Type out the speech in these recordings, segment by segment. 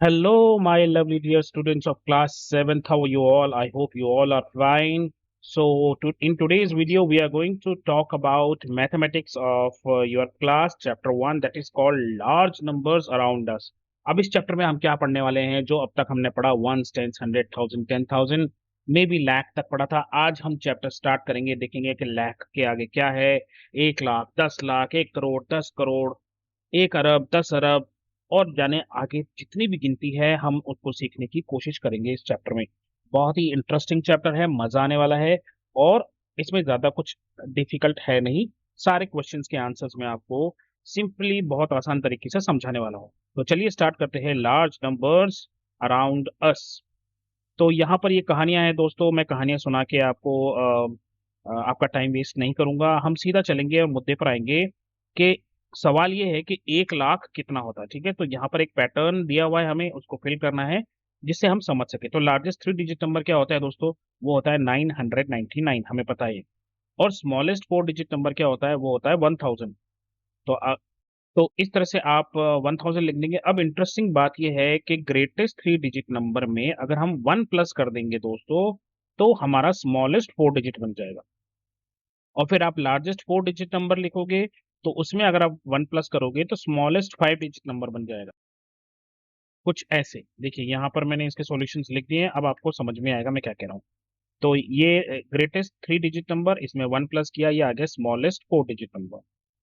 Hello, my lovely dear students of class 7th. How are you all? I hope you all are fine. In today's video, we are going to talk about mathematics of your class, chapter 1, that is called large numbers around us. अब इस chapter में हम क्या पढ़ने वाले हैं जो अब तक हमने पढ़ा ones, tens, 100,000, 10,000, maybe lakh तक पढ़ा था। आज हम चैप्टर स्टार्ट करेंगे, देखेंगे कि लाख के आगे क्या है। 1 लाख, 10 लाख, 1 करोड़, 10 करोड़, 1 अरब, 10 अरब और जाने आगे जितनी भी गिनती है हम उसको सीखने की कोशिश करेंगे इस चैप्टर में। बहुत ही इंटरेस्टिंग चैप्टर है, मजा आने वाला है और इसमें ज्यादा कुछ डिफिकल्ट है नहीं। सारे क्वेश्चंस के आंसर्स में आपको सिंपली बहुत आसान तरीके से समझाने वाला हूँ। तो चलिए स्टार्ट करते हैं। Large numbers around us. तो यहाँ पर ये कहानियां हैं दोस्तों, मैं कहानियां सुना के आपको आपका टाइम वेस्ट नहीं करूंगा। हम सीधा चलेंगे और मुद्दे पर आएंगे कि सवाल ये है कि 1 लाख कितना होता है। ठीक है, तो यहाँ पर एक पैटर्न दिया हुआ है, हमें उसको फिल करना है जिससे हम समझ सके। तो लार्जेस्ट 3 डिजिट नंबर क्या होता है दोस्तों? वो होता है 999, हमें पता है। और स्मॉलेस्ट 4 डिजिट नंबर क्या होता है? वो होता है 1000। तो तो इस तरह से आप 1000 लिख देंगे। अब इंटरेस्टिंग बात यह है कि ग्रेटेस्ट 3 डिजिट नंबर में अगर हम 1 प्लस कर देंगे दोस्तों, तो हमारा स्मॉलेस्ट 4 डिजिट बन जाएगा। और फिर आप लार्जेस्ट 4 डिजिट नंबर लिखोगे तो उसमें अगर आप 1 प्लस करोगे तो स्मॉलेस्ट 5 डिजिट नंबर बन जाएगा। कुछ ऐसे देखिए, यहाँ पर मैंने इसके सॉल्यूशंस लिख दिए हैं, अब आपको समझ में आएगा मैं क्या कह रहा हूँ। तो ये ग्रेटेस्ट 3 डिजिट नंबर, इसमें 1 प्लस किया, ये आ गया स्मॉलेस्ट 4 डिजिट नंबर।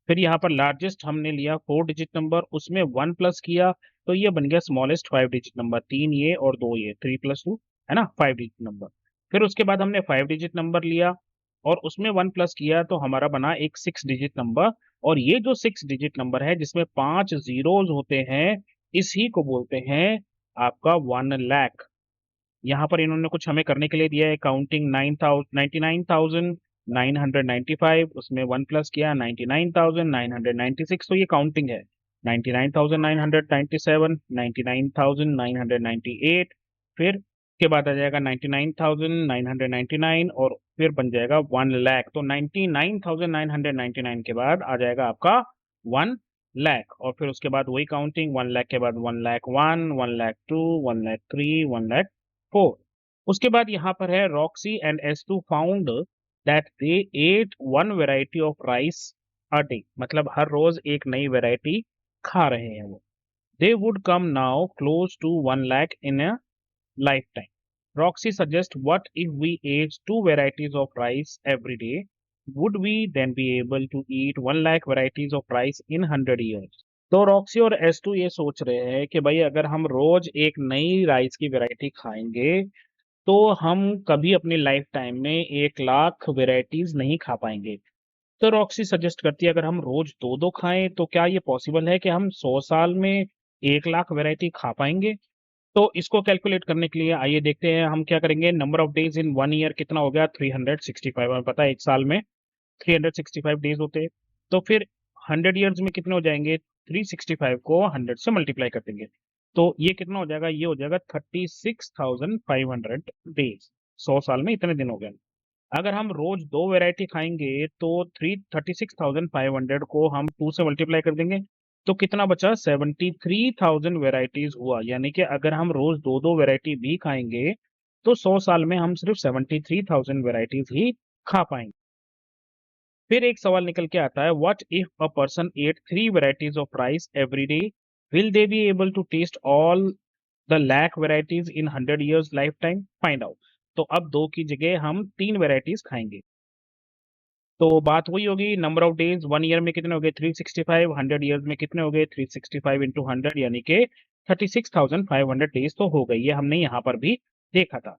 फिर यहाँ पर लार्जेस्ट हमने लिया 4 डिजिट नंबर, उसमें 1 प्लस किया, तो ये बन गया स्मॉलेस्ट 5 डिजिट नंबर। 3 ये और 2 ये, 3 प्लस 2 है ना, 5 डिजिट नंबर। फिर उसके बाद हमने 5 डिजिट नंबर लिया और उसमें 1 प्लस किया, तो हमारा बना एक 6 डिजिट नंबर। और ये जो 6 डिजिट नंबर है जिसमें 5 जीरोज होते हैं, इसी को बोलते हैं आपका 1 लाख। यहाँ पर इन्होंने कुछ हमें करने के लिए दिया है, काउंटिंग 99,995, उसमें 1 प्लस किया 99,996, तो ये काउंटिंग है। 99,997, 99,998, फिर के बाद आ जाएगा 99,999 और फिर बन जाएगा 1 लाख। तो 99,999 के बाद आ जाएगा आपका 1 लाख। और फिर उसके बाद वही काउंटिंग, 1 लाख के बाद 1 लाख 1, 1 लाख 2, 1 लाख 3, 1 लाख 4। उसके बाद यहाँ पर है Roxy and S2 found that they ate one variety of rice a day, मतलब हर रोज एक नई वेराइटी खा रहे हैं वो। They would come now close to 1 lakh in a lifetime. Roxy suggest what if we ate 2 varieties of rice every day, would we then be able to eat 1 lakh varieties of rice in 100 years? तो Roxy और S2 ये सोच रहे हैं कि भाई अगर हम रोज एक नई राइस की वैरायटी खाएंगे तो हम कभी अपनी लाइफ टाइम में 1 लाख वेराइटीज नहीं खा पाएंगे। तो रॉक्सी सजेस्ट करती है अगर हम रोज दो दो खाएं तो क्या ये पॉसिबल है कि हम 100 साल में 1 लाख वेराइटी खा पाएंगे? तो इसको कैलकुलेट करने के लिए आइए देखते हैं हम क्या करेंगे। Number of days in 1 year कितना हो गया? 365। हमें पता है एक साल में 365 डेज होते हैं। तो फिर 100 ईयर्स में कितने हो जाएंगे? 365 को 100 से मल्टीप्लाई कर देंगे तो ये कितना हो जाएगा? ये हो जाएगा 36,500 डेज। 100 साल में इतने दिन हो गए। अगर हम रोज दो वैरायटी खाएंगे तो 36,500 को हम 2 से मल्टीप्लाई कर देंगे तो कितना बचा? 73,000 वेराइटीज हुआ। यानी कि अगर हम रोज दो दो वैरायटी भी खाएंगे तो 100 साल में हम सिर्फ 73,000 वेराइटीज ही खा पाएंगे। फिर एक सवाल निकल के आता है, what if a person ate 3 varieties of rice every day, will they be able to taste all the lakh varieties in 100 years lifetime? Find out. तो अब दो की जगह हम 3 वेराइटीज खाएंगे तो बात वही होगी। नंबर ऑफ डेज 1 ईयर में कितने हो गए? 365। 100 ईयर्स में कितने हो गए? 365 इंटू 100 यानी कि 36,500 डेज तो हो गई। ये हमने यहाँ पर भी देखा था।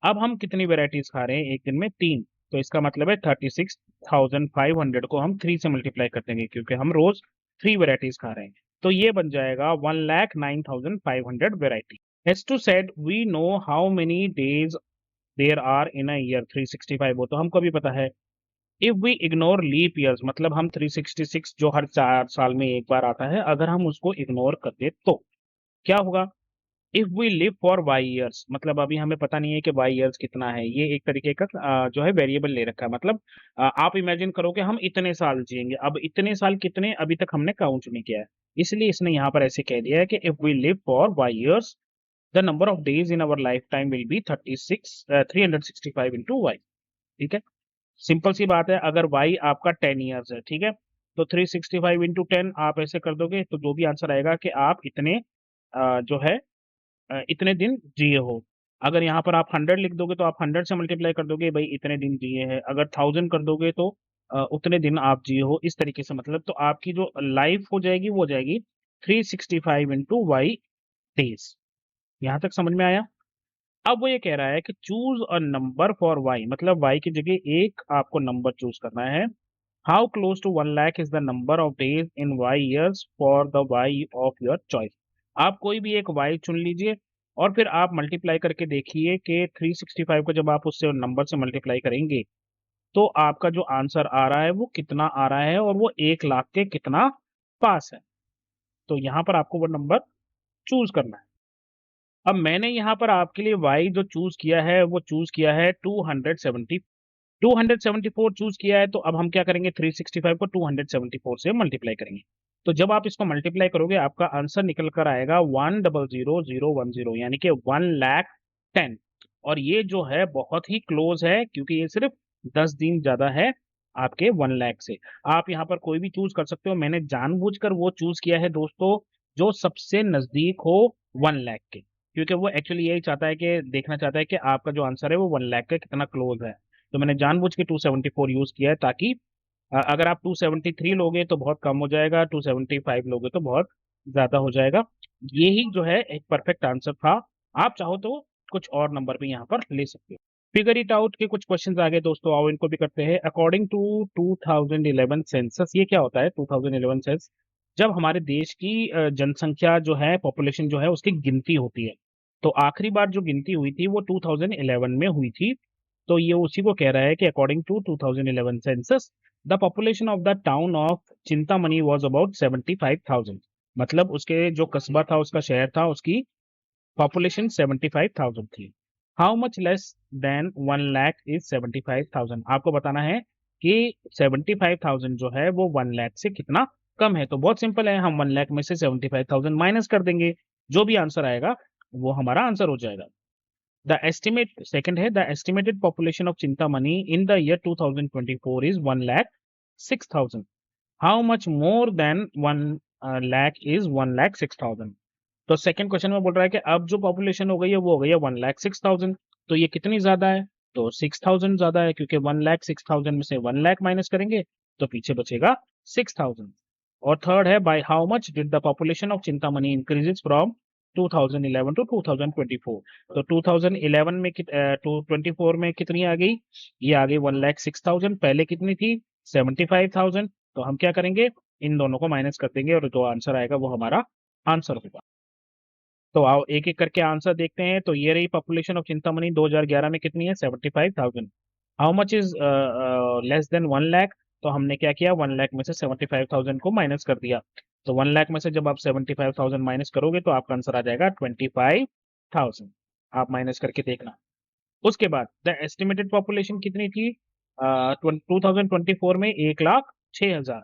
अब हम कितनी वेराइटीज खा रहे हैं एक दिन में? 3। तो इसका मतलब है 36,500 को हम 3 से मल्टीप्लाई कर देंगे क्योंकि हम रोज 3 वेराइटीज खा रहे हैं। तो ये बन जाएगा 1,09,500 variety. S2 said we know how many days there are in a year 365, वो तो हमको भी पता है। If we ignore leap years, मतलब हम 366 जो हर 4 साल में एक बार आता है, अगर हम उसको इग्नोर कर दे तो क्या होगा? If we live for Y years, मतलब अभी हमें पता नहीं है कि वाई ईयर्स कितना है। ये एक तरीके का जो है वेरिएबल ले रखा है। मतलब आप इमेजिन करो कि हम इतने साल जिएंगे। अब इतने साल कितने, अभी तक हमने काउंट नहीं किया है। इसलिए इसने यहाँ पर ऐसे कह दिया है कि if we live for Y years the number of days in our lifetime will be 365 into Y. ठीक है, सिंपल सी बात है, अगर वाई आपका 10 ईयर्स है, ठीक है, तो 365 इंटू 10 आप ऐसे कर दोगे तो जो भी आंसर आएगा कि आप इतने जो है इतने दिन जिए हो। अगर यहाँ पर आप 100 लिख दोगे तो आप 100 से मल्टीप्लाई कर दोगे, भाई इतने दिन जिए हैं। अगर 1000 कर दोगे तो उतने दिन आप जिए हो, इस तरीके से मतलब तो आपकी जो लाइफ हो जाएगी वो हो जाएगी 365 इंटू वाई डेज। यहाँ तक समझ में आया? अब वो ये कह रहा है कि choose a number for Y, मतलब वाई की जगह एक आपको नंबर चूज करना है। How close to 1 lakh is the number of days in Y years for the Y of your choice. आप कोई भी एक वाई चुन लीजिए और फिर आप मल्टीप्लाई करके देखिए कि 365 को जब आप उससे नंबर से मल्टीप्लाई करेंगे तो आपका जो आंसर आ रहा है वो कितना आ रहा है और वो 1 लाख के कितना पास है। तो यहाँ पर आपको वो नंबर चूज करना है। अब मैंने यहाँ पर आपके लिए y जो चूज किया है वो चूज किया है 274 चूज किया है। तो अब हम क्या करेंगे, 365 को 274 से मल्टीप्लाई करेंगे। तो जब आप इसको मल्टीप्लाई करोगे आपका आंसर निकल कर आएगा 100010, यानी कि 1,10,000। और ये जो है बहुत ही क्लोज है क्योंकि ये सिर्फ 10 दिन ज्यादा है आपके 1 लाख से। आप यहाँ पर कोई भी चूज कर सकते हो, मैंने जानबूझकर वो चूज किया है दोस्तों जो सबसे नजदीक हो 1 लाख के, क्योंकि वो एक्चुअली यही चाहता है कि देखना चाहता है कि आपका जो आंसर है वो 1 लाख के कितना क्लोज है। तो मैंने जानबूझ के 274 यूज किया है ताकि अगर आप 273 लोगे तो बहुत कम हो जाएगा, 275 लोगे तो बहुत ज्यादा हो जाएगा। यही जो है एक परफेक्ट आंसर था। आप चाहो तो कुछ और नंबर भी यहाँ पर ले सकते हो। फिगर इट आउट के कुछ क्वेश्चंस आ गए दोस्तों, आओ इनको भी करते हैं। अकॉर्डिंग टू 2011 सेंसस, ये क्या होता है 2011 सेंसस? जब हमारे देश की जनसंख्या जो है, पॉपुलेशन जो है उसकी गिनती होती है। तो आखिरी बार जो गिनती हुई थी वो 2011 में हुई थी। तो ये उसी को कह रहा है कि according to 2011 census the population of the town of Chintamani was about 75,000। मतलब उसके जो कस्बा था, उसका शहर था, उसकी पॉपुलेशन 75,000 थी। How much less than 1 lakh is 75,000। आपको बताना है कि 75,000 जो है वो 1 लाख से कितना कम है। तो बहुत सिंपल है, हम 1 लाख में से 75,000 माइनस कर देंगे, जो भी आंसर आएगा वो हमारा आंसर हो जाएगा। द एस्टिमेट सेकंड है, the estimated population of Chintamani in the year 2024 is 1,06,000। How much more than 1 lakh is 1,06,000। तो सेकंड क्वेश्चन में बोल रहा है कि अब जो पॉपुलेशन हो गई है वो हो गई है 1,06,000। तो ये कितनी ज्यादा है? तो 6,000 ज्यादा है, क्योंकि 1,06,000 में से 1 लाख माइनस करेंगे तो पीछे बचेगा 6,000। और थर्ड है, by how much did the population of Chintamani increases from 2011 to 2024। तो 2011 में 24 में कितनी आ गई? ये आ गई 1,06,000। पहले कितनी थी? 75,000। तो हम क्या करेंगे, इन दोनों को माइनस कर देंगे और जो आंसर आएगा वो हमारा आंसर होगा। तो आओ एक एक करके आंसर देखते हैं। तो ये रही पॉपुलेशन ऑफ चिंतामणि 2011 में कितनी है? 75,000। How much is less than 1 lakh? तो हमने क्या किया, 1 लाख में से 75,000 को माइनस कर दिया। तो 1 लाख में से जब आप 75,000 माइनस करोगे तो आपका आंसर आ जाएगा 25,000। आप माइनस करके देखना। उसके बाद द एस्टिमेटेड पॉपुलेशन कितनी थी 2024 में? 1,06,000।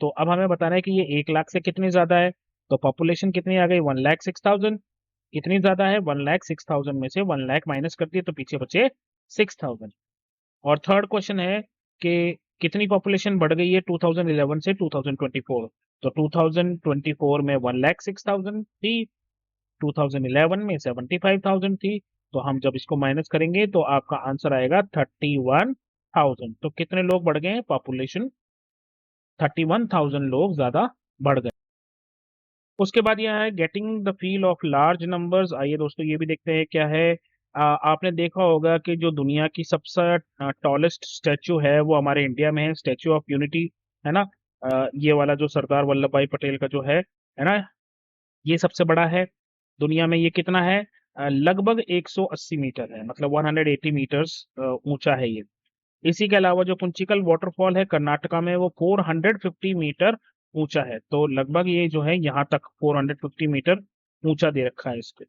तो अब हमें बताना है कि ये 1 लाख से कितनी ज्यादा है। तो पॉपुलेशन कितनी आ गई? 1,06,000। कितनी ज्यादा है? 1,06,000 में से 1 लाख माइनस कर दिए तो पीछे बचे 6,000। और थर्ड क्वेश्चन है कि कितनी पॉपुलेशन बढ़ गई है 2011 से 2024। तो 2024 में 1,06,000 थी, 2011 में 75,000 थी। तो हम जब इसको माइनस करेंगे तो आपका आंसर आएगा 31,000। तो कितने लोग बढ़ गए हैं? पॉपुलेशन 31,000 लोग ज्यादा बढ़ गए। उसके बाद यह है getting the feel of large numbers. आइए दोस्तों ये भी देखते हैं क्या है। आपने देखा होगा कि जो दुनिया की सबसे टॉलेस्ट स्टैचू है वो हमारे इंडिया में है, स्टैचू ऑफ यूनिटी, है ना। ये वाला जो सरदार वल्लभ भाई पटेल का जो है ना, ये सबसे बड़ा है दुनिया में। ये कितना है? लगभग 180 मीटर है, मतलब 180 मीटर्स ऊंचा है ये। इसी के अलावा जो कुंचिकल वाटरफॉल है कर्नाटका में वो 450 मीटर ऊंचा है। तो लगभग ये जो है यहाँ तक 450 मीटर ऊंचा दे रखा है इसको।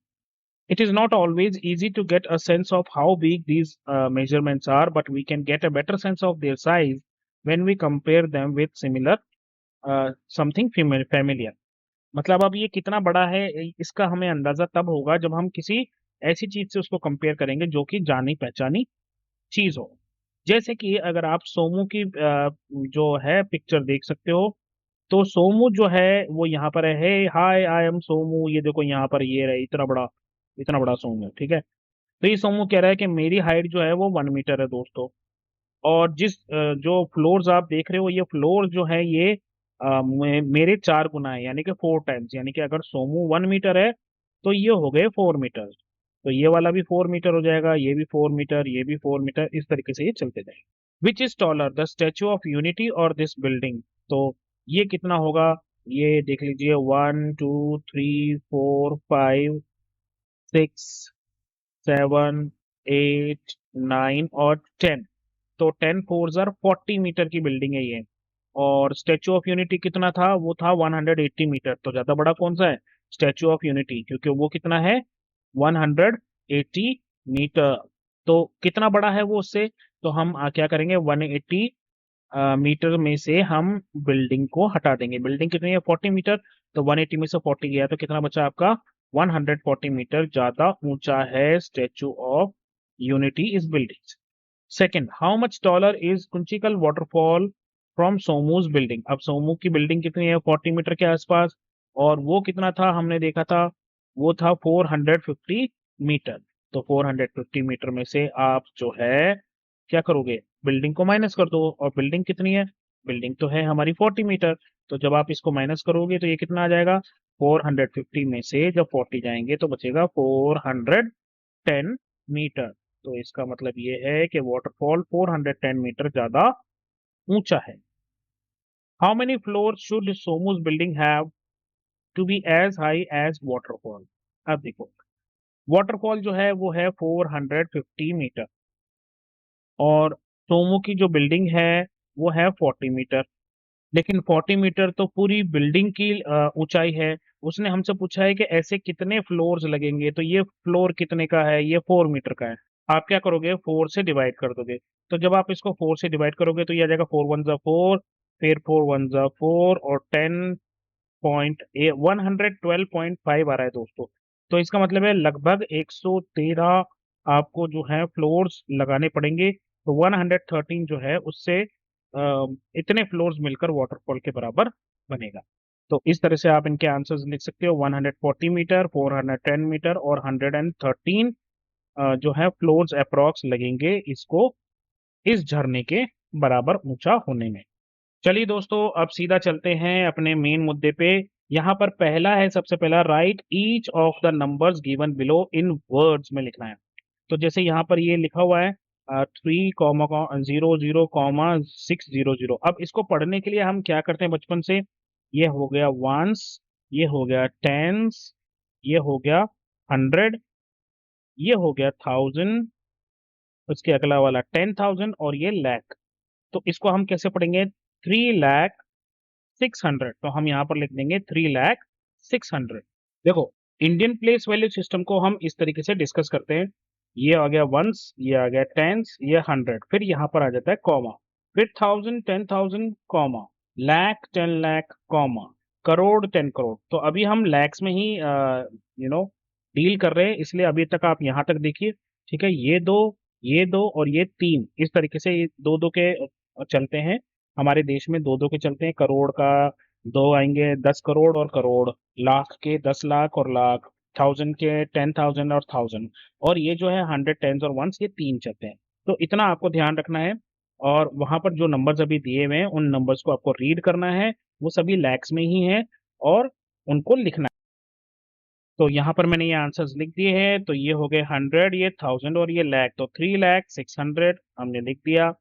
It is not always easy to get a sense of how big these measurements are, but we can get a better sense of their size when we compare them with similar something familiar. मतलब अब ये कितना बड़ा है इसका हमें अंदाजा तब होगा जब हम किसी ऐसी चीज से उसको कंपेयर करेंगे जो कि जानी पहचानी चीज हो। जैसे कि अगर आप सोमू की जो है पिक्चर देख सकते हो, तो सोमू जो है वो यहाँ पर है, हे हाय आई एम सोमू, ये देखो यहाँ पर ये रहे इतना बड़ा सोमू, ठीक है। तो ये सोमू कह रहा है कि मेरी हाइट जो है वो 1 मीटर है दोस्तों। और जो फ्लोर्स आप देख रहे हो, ये फ्लोर जो है ये मेरे 4 गुना है, यानी कि 4 टाइम्स, यानी कि अगर सोमू 1 मीटर है तो ये हो गए 4 मीटर। तो ये वाला भी 4 मीटर हो जाएगा, ये भी 4 मीटर, ये भी 4 मीटर, इस तरीके से ये चलते जाएंगे। Which is taller, the statue of unity और दिस बिल्डिंग? तो ये कितना होगा, ये देख लीजिए, 1 2 3 4 5 6 7 8 9 और 10। तो 10 4 ज़र 40 मीटर की बिल्डिंग है ये। और स्टेच्यू ऑफ यूनिटी कितना था, वो था 180 मीटर। तो ज्यादा बड़ा कौन सा है, स्टेच्यू ऑफ यूनिटी, क्योंकि वो कितना है, 180 मीटर। तो कितना बड़ा है वो उससे, तो हम क्या करेंगे, 180 मीटर में से हम बिल्डिंग को हटा देंगे। बिल्डिंग कितनी है, 40 मीटर, तो 180 में से 40 गया तो कितना बचा आपका, 140 मीटर ज्यादा ऊंचा है स्टेच्यू ऑफ यूनिटी इस building. Second, how much taller is Kunchikal waterfall from Somu's building? अब सोमू की बिल्डिंग कितनी है, 40 मीटर के आसपास, और वो कितना था हमने देखा था, वो था 450 मीटर। तो 450 मीटर में से आप जो है क्या करोगे, बिल्डिंग को माइनस कर दो। और बिल्डिंग कितनी है, बिल्डिंग तो है हमारी 40 मीटर। तो जब आप इसको माइनस करोगे तो ये कितना आ जाएगा, 450 में से जब 40 जाएंगे तो बचेगा 410 मीटर। तो इसका मतलब ये है कि वाटरफॉल 410 मीटर ज्यादा ऊंचा है। How many floor should Somu's building have to be as high as waterfall? अब देखो, वाटरफॉल जो है वो है 450 मीटर, और सोमू की जो बिल्डिंग है वो है 40 मीटर। लेकिन 40 मीटर तो पूरी बिल्डिंग की ऊंचाई है। उसने हमसे पूछा है कि ऐसे कितने फ्लोर्स लगेंगे, तो ये फ्लोर कितने का है, ये 4 मीटर का है। आप क्या करोगे, 4 से डिवाइड कर दोगे। तो जब आप इसको 4 से डिवाइड करोगे तो ये आ जाएगा 4 1 ज़ा 4, फिर 4 1 ज़ा 4, और 112.5 आ रहा है दोस्तों। तो इसका मतलब है लगभग 113 आपको जो है फ्लोर्स लगाने पड़ेंगे। तो 113 जो है उससे इतने फ्लोर्स मिलकर वाटरफॉल के बराबर बनेगा। तो इस तरह से आप इनके आंसर्स लिख सकते हो, 140 मीटर, 410 मीटर और 113 जो है फ्लोर्स अप्रॉक्स लगेंगे इसको इस झरने के बराबर ऊंचा होने में। चलिए दोस्तों, अब सीधा चलते हैं अपने मेन मुद्दे पे। यहाँ पर पहला है, सबसे पहला, right each of the numbers given below in words में लिखना है। तो जैसे यहाँ पर ये लिखा हुआ है 3,00,00,600। अब इसको पढ़ने के लिए हम क्या करते हैं बचपन से, ये हो गया वंस, ये हो गया टेंस, ये हो गया 100, ये हो गया 1000, उसके अगला वाला 10,000, और ये लाख। तो इसको हम कैसे पढ़ेंगे, 3,06,000। तो हम यहाँ पर लिख देंगे 3,06,000। देखो, इंडियन प्लेस वैल्यू सिस्टम को हम इस तरीके से डिस्कस करते हैं। ये आ गया वंस, ये आ गया टेंस, ये 100, फिर यहाँ पर आ जाता है कॉमा, फिर 1000 कॉमा, लाख 10 लाख कॉमा, करोड़ 10 करोड़। तो अभी हम लैक्स में ही डील कर रहे हैं, इसलिए अभी तक आप यहाँ तक देखिए, ठीक है। ये दो और ये तीन, इस तरीके से ये दो दो के चलते हैं। हमारे देश में दो दो के चलते हैं, करोड़ का दो आएंगे, 10 करोड़ और करोड़, लाख के 10 लाख और लाख, 1000 के 10,000 और 1000, और ये जो है 100 टेंस और वंस, ये तीन चलते हैं। तो इतना आपको ध्यान रखना है। और वहां पर जो नंबर्स अभी दिए हुए हैं उन नंबर्स को आपको रीड करना है, वो सभी लैक्स में ही है, और उनको लिखना है। तो यहाँ पर मैंने ये आंसर्स लिख दिए हैं। तो ये हो गए 100, ये 1000 और ये लाख, तो 3,06,000 हमने लिख दिया।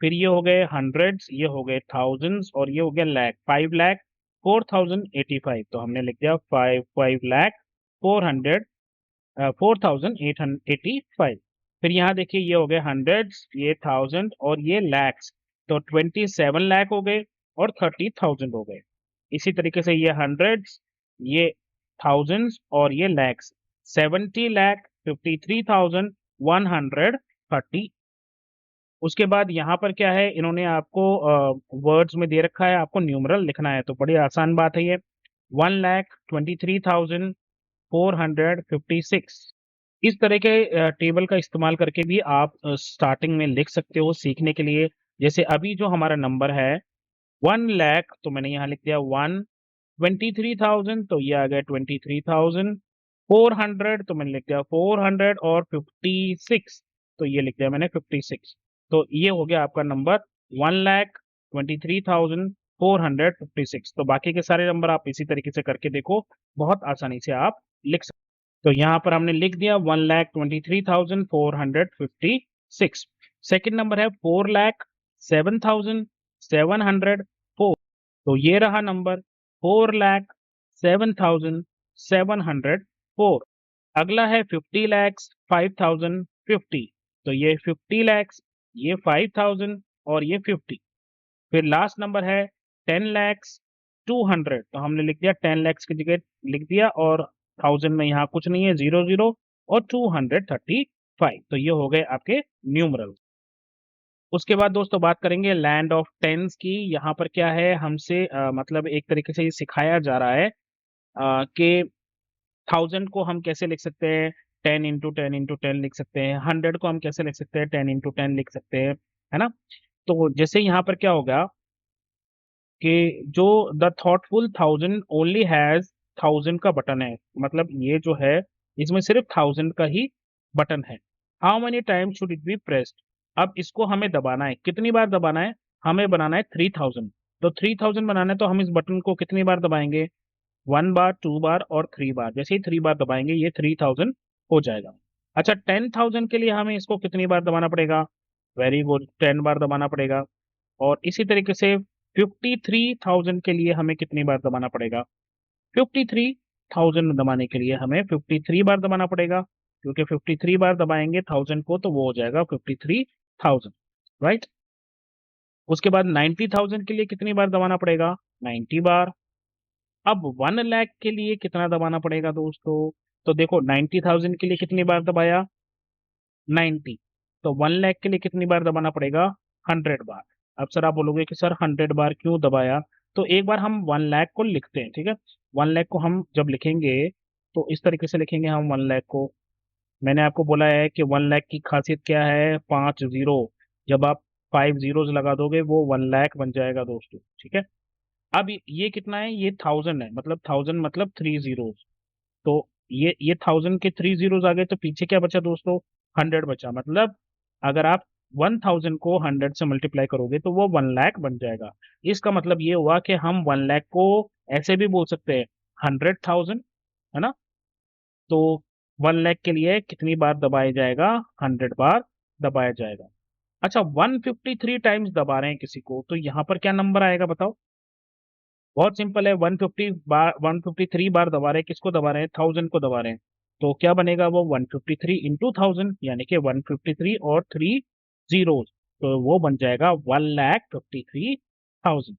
फिर ये हो गए हंड्रेड्स, ये हो गए थाउजेंड्स, और ये हो गया लाख, 5,04,085। तो हमने लिख दिया 5,5 लाख 400 4,885। फिर यहाँ देखिए, ये हो गए हंड्रेड्स, ये थाउजेंड और ये लैक्स, तो 27 लाख हो गए और 30,000 हो गए। इसी तरीके से ये हंड्रेड्स, ये थाउजेंड्स और ये लैक्स, 70,53,130। उसके बाद यहाँ पर क्या है, इन्होंने आपको वर्ड्स में दे रखा है, आपको न्यूमरल लिखना है। तो बड़ी आसान बात है ये। 1,23,456। इस तरह के टेबल का इस्तेमाल करके भी आप स्टार्टिंग में लिख सकते हो सीखने के लिए। जैसे अभी जो हमारा नंबर है 1 लाख, तो मैंने यहाँ लिख दिया 123,000, तो ये आ गया 23,400, तो मैंने लिख दिया 400, और 56, तो ये लिख दिया मैंने 56। तो ये हो गया आपका नंबर 1,23,456। तो बाकी के सारे नंबर आप इसी तरीके से करके देखो, बहुत आसानी से आप लिख सकते। तो यहाँ पर हमने लिख दिया 1,23,456। सेकंड नंबर है 4,07,704। तो ये रहा नंबर 4,07,704। अगला है 50,05,050। तो ये 50 lakhs, ये 5,000 और ये 50। फिर लास्ट नंबर है 10,02,000। तो हमने लिख दिया 10 lakhs की जगह लिख दिया, और 1000 में यहाँ कुछ नहीं है, 00, और 235। तो ये हो गए आपके न्यूमरल। उसके बाद दोस्तों बात करेंगे लैंड ऑफ टेंस की। यहाँ पर क्या है, हमसे मतलब एक तरीके से ये सिखाया जा रहा है कि 1000 को हम कैसे लिख सकते हैं, 10 into 10 into 10 लिख सकते हैं। 100 को हम कैसे लिख सकते हैं, 10 into 10 लिख सकते हैं, है ना। तो जैसे यहाँ पर क्या होगा कि जो द थॉटफुल 1000 ओनली हैज 1000 का बटन है, मतलब ये जो है इसमें सिर्फ 1000 का ही बटन है। How many time should it be pressed. अब इसको हमें दबाना है, कितनी बार दबाना है, हमें बनाना है 3000। तो 3000 बनाना है, तो हम इस बटन को कितनी बार दबाएंगे, 1 बार, 2 बार और 3 बार। जैसे ही 3 बार दबाएंगे ये 3000 हो जाएगा। अच्छा, 10,000 के लिए हमें इसको कितनी बार दबाना पड़ेगा, वेरी गुड, 10 बार दबाना पड़ेगा। और इसी तरीके से 53,000 के लिए हमें कितनी बार दबाना पड़ेगा, 53,000 दबाने के लिए हमें 53 बार दबाना पड़ेगा, क्योंकि 53 बार दबाएंगे 1000 को, तो वो हो जाएगा 53,000, राइट। उसके बाद 90,000 के लिए कितनी बार दबाना पड़ेगा, 90 बार। अब 1 लाख के लिए कितना दबाना पड़ेगा दोस्तों, तो देखो 90,000 के लिए कितनी बार दबाया, 90। तो 1 लाख के लिए कितनी बार दबाना पड़ेगा, 100 बार। अब सर आप बोलोगे कि सर 100 बार क्यों दबाया, तो एक बार हम 1 लाख को लिखते हैं, ठीक है। 1 लाख को हम जब लिखेंगे तो इस तरीके से लिखेंगे हम 1 लाख को। मैंने आपको बोला है कि 1 लाख की खासियत क्या है, 5 जीरो। जब आप 5 zeros लगा दोगे वो 1 लाख बन जाएगा दोस्तों, ठीक है। अब ये कितना है, ये 1000 है, मतलब 1000 मतलब 3 zeros। तो ये 1000 के 3 zeros आ गए, तो पीछे क्या बचा दोस्तों, 100 बचा। मतलब अगर आप 1000 को 100 से मल्टीप्लाई करोगे तो वो 1 लाख बन जाएगा। इसका मतलब ये हुआ कि हम 1 लाख को ऐसे भी बोल सकते हैं 100,000, है ना। तो 1 लाख के लिए कितनी बार दबाया जाएगा, 100 बार दबाया जाएगा। अच्छा, 153 टाइम्स दबा रहे हैं किसी को, तो यहाँ पर क्या नंबर आएगा बताओ। बहुत सिंपल है, 153 बार दबा रहे हैं, किसको दबा रहे हैं, 1000 को दबा रहे हैं। तो क्या बनेगा वो 153 into 1000, यानी कि 153 और 3 zeros, तो वो बन जाएगा 1,53,000।